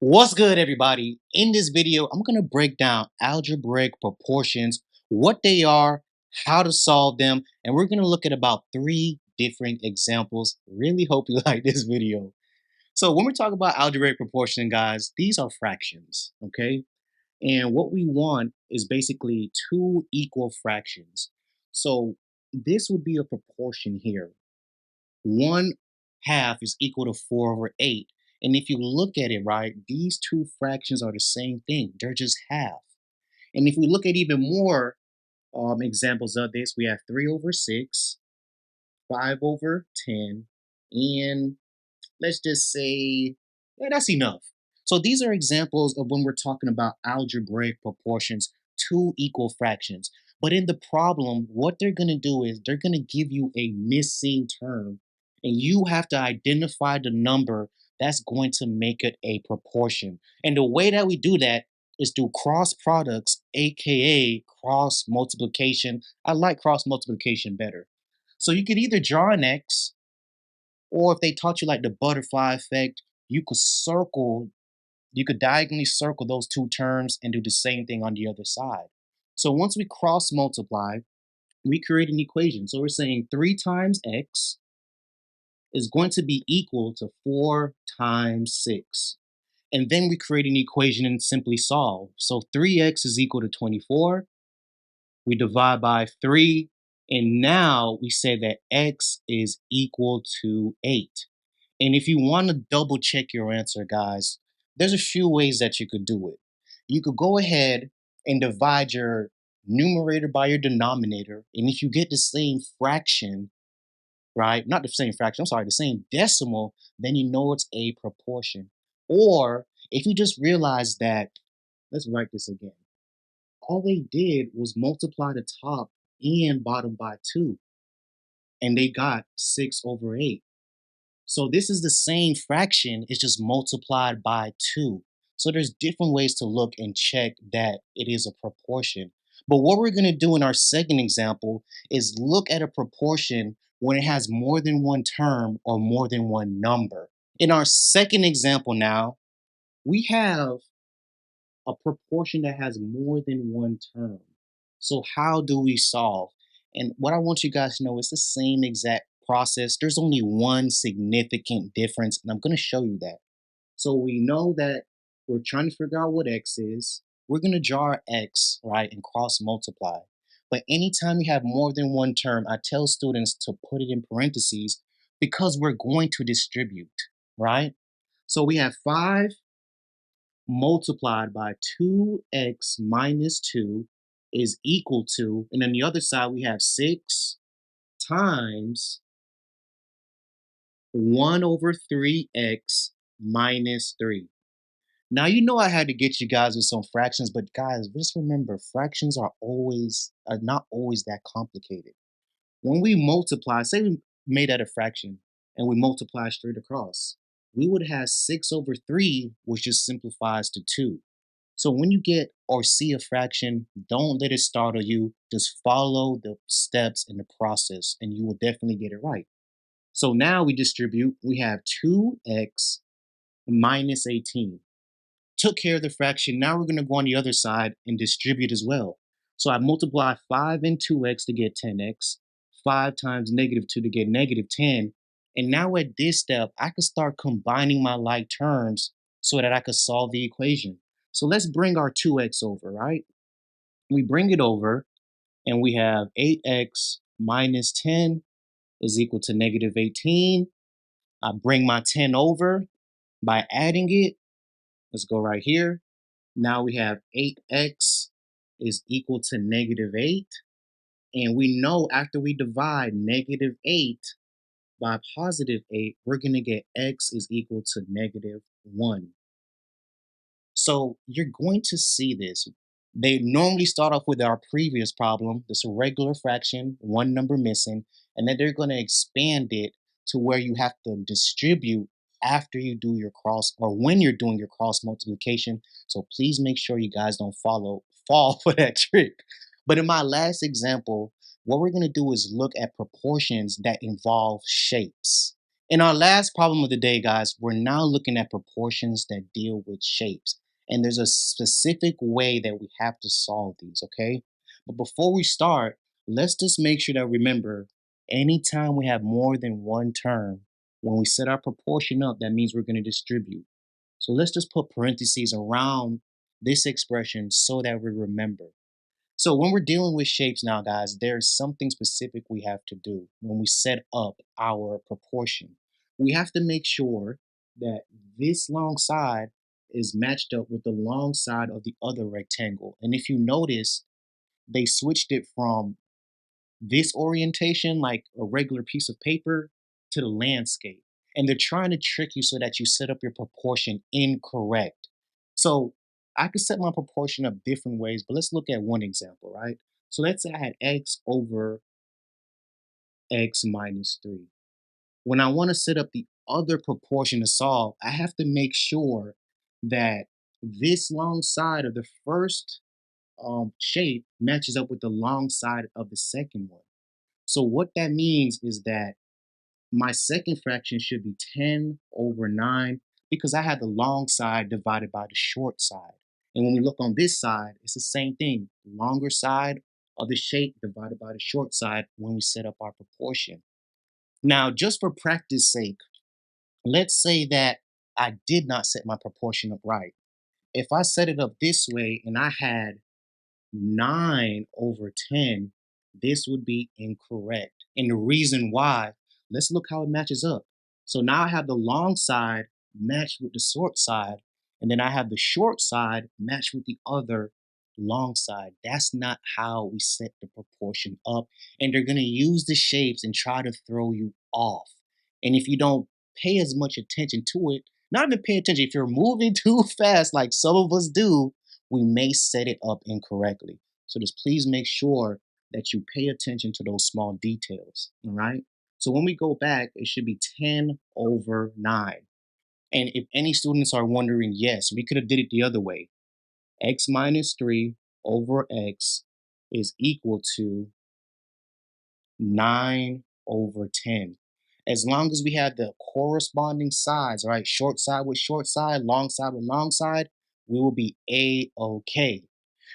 What's good, everybody? In this video, I'm going to break down algebraic proportions, what they are, how to solve them, and we're going to look at about 3 different examples. Really hope you like this video. So when we talk about algebraic proportion, guys, these are fractions, okay? And what we want is basically two equal fractions. So this would be a proportion here. 1/2 is equal to 4/8. And if you look at it, right, these two fractions are the same thing. They're just half. And if we look at even more examples of this, we have 3/6, 5/10, and let's just say, yeah, that's enough. So these are examples of when we're talking about algebraic proportions, two equal fractions. But in the problem, what they're going to do is they're going to give you a missing term, and you have to identify the number that's going to make it a proportion. And the way that we do that is through cross products, aka cross multiplication. I like cross multiplication better. So you could either draw an X, or if they taught you like the butterfly effect, you could diagonally circle those two terms and do the same thing on the other side. So once we cross multiply, we create an equation. So we're saying 3 times x is going to be equal to 4 times 6. And then we create an equation and simply solve. So 3x is equal to 24. We divide by 3. And now we say that x is equal to 8. And if you want to double check your answer, guys, there's a few ways that you could do it. You could go ahead and divide your numerator by your denominator. And if you get the same fraction, right? Not the same fraction, I'm sorry, the same decimal, then you know it's a proportion. Or if you just realize that, let's write this again. All they did was multiply the top and bottom by 2, and they got 6/8. So this is the same fraction, it's just multiplied by 2. So there's different ways to look and check that it is a proportion. But what we're going to do in our second example is look at a proportion when it has more than one term or more than one number. In our second example now, we have a proportion that has more than one term. So how do we solve? And what I want you guys to know is the same exact process. There's only one significant difference, and I'm going to show you that. So we know that we're trying to figure out what x is. We're going to draw our x, right, and cross multiply. But anytime you have more than one term, I tell students to put it in parentheses because we're going to distribute, right? So we have 5 multiplied by 2x minus 2 is equal to, and on the other side we have 6 times 1/3x minus 3. Now you know I had to get you guys with some fractions, but guys, just remember fractions are not always that complicated. When we multiply, say we made that a fraction and we multiply straight across, we would have 6/3, which just simplifies to 2. So when you get or see a fraction, don't let it startle you. Just follow the steps in the process and you will definitely get it right. So now we distribute, we have 2x minus 18. Took care of the fraction. Now we're going to go on the other side and distribute as well. So I multiply 5 and 2x to get 10x, 5 times -2 to get -10. And now at this step, I could start combining my like terms so that I could solve the equation. So let's bring our 2x over, right? We bring it over and we have 8x minus 10 is equal to -18. I bring my 10 over by adding it. Let's go right here. Now we have 8x is equal to -8. And we know after we divide -8 by +8, we're going to get x is equal to -1. So you're going to see this. They normally start off with our previous problem, this regular fraction, one number missing, and then they're going to expand it to where you have to distribute after you do your cross or when you're doing your cross multiplication. So please make sure you guys don't fall for that trick. But in my last example, what we're going to do is look at proportions that involve shapes. In our last problem of the day, guys, we're now looking at proportions that deal with shapes. And there's a specific way that we have to solve these, okay? But before we start, let's just make sure that remember anytime we have more than one term, when we set our proportion up, that means we're going to distribute. So let's just put parentheses around this expression so that we remember. So when we're dealing with shapes now, guys, there's something specific we have to do when we set up our proportion. We have to make sure that this long side is matched up with the long side of the other rectangle. And if you notice, they switched it from this orientation, like a regular piece of paper, to the landscape. And they're trying to trick you so that you set up your proportion incorrect. So I could set my proportion up different ways, but let's look at one example, right? So let's say I had x over x minus 3. When I want to set up the other proportion to solve, I have to make sure that this long side of the first shape matches up with the long side of the second one. So what that means is that my second fraction should be 10 over 9 because I have the long side divided by the short side. And when we look on this side, it's the same thing. Longer side of the shape divided by the short side when we set up our proportion. Now, just for practice sake, let's say that I did not set my proportion up right. If I set it up this way and I had 9 over 10, this would be incorrect. And the reason why, let's look how it matches up. So now I have the long side matched with the short side, and then I have the short side matched with the other long side. That's not how we set the proportion up. And they're going to use the shapes and try to throw you off. And if you don't pay as much attention to it, not even pay attention, if you're moving too fast, like some of us do, we may set it up incorrectly. So just please make sure that you pay attention to those small details. All right. So when we go back, it should be 10 over 9. And if any students are wondering, yes, we could have did it the other way. X minus 3 over x is equal to 9 over 10. As long as we have the corresponding sides, right? Short side with short side, long side with long side, we will be A-okay.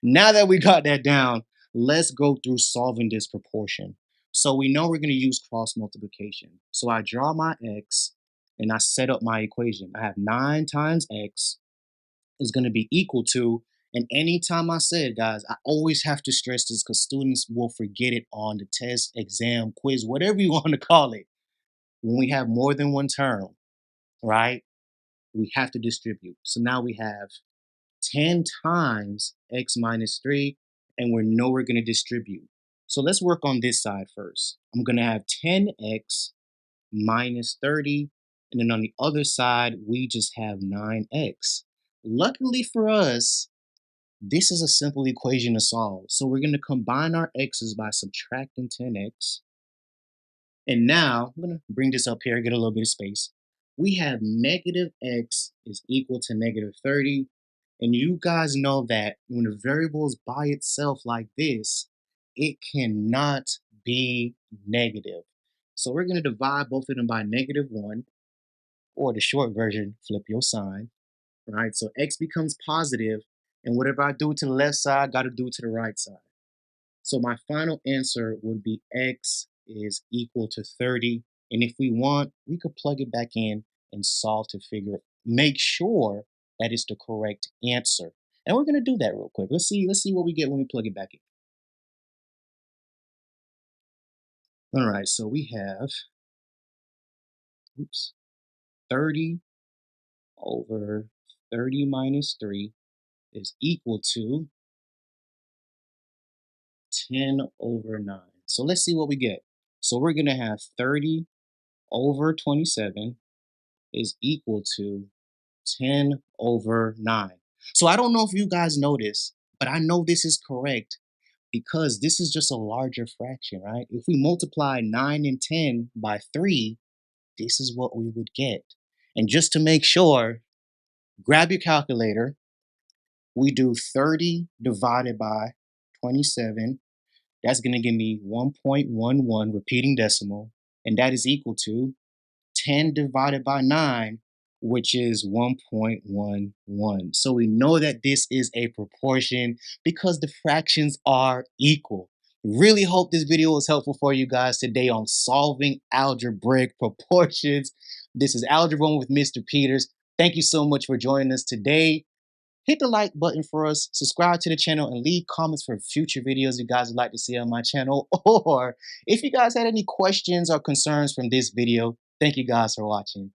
Now that we got that down, let's go through solving this proportion. So we know we're going to use cross multiplication. So I draw my x and I set up my equation. I have 9 times x is going to be equal to, and anytime I say it, guys, I always have to stress this because students will forget it on the test, exam, quiz, whatever you want to call it. When we have more than one term, right, we have to distribute. So now we have 10 times x minus 3, and we know we're going to distribute. So let's work on this side first. I'm going to have 10x minus 30, and then on the other side, we just have 9x. Luckily for us, this is a simple equation to solve. So we're going to combine our x's by subtracting 10x. And now, I'm going to bring this up here, get a little bit of space. We have negative x is equal to negative 30. And you guys know that when a variable is by itself like this, it cannot be negative. So we're going to divide both of them by negative 1, or the short version, flip your sign, right? So x becomes positive, and whatever I do to the left side, I got to do to the right side. So my final answer would be x is equal to 30. And if we want, we could plug it back in and solve to make sure that it's the correct answer. And we're going to do that real quick. Let's see what we get when we plug it back in. All right, so we have, oops, 30 over 30 minus 3 is equal to 10 over 9. So let's see what we get. So we're going to have 30 over 27 is equal to 10 over 9. So I don't know if you guys notice, but I know this is correct because this is just a larger fraction, right? If we multiply 9 and 10 by 3, this is what we would get. And just to make sure, grab your calculator. We do 30 divided by 27. That's going to give me 1.11 repeating decimal, and that is equal to 10 divided by 9, which is 1.11. So we know that this is a proportion because the fractions are equal. Really hope this video was helpful for you guys today on solving algebraic proportions. This is Algebra 1 with Mr. Peters. Thank you so much for joining us today. Hit the like button for us, subscribe to the channel, and leave comments for future videos you guys would like to see on my channel. Or if you guys had any questions or concerns from this video, thank you guys for watching.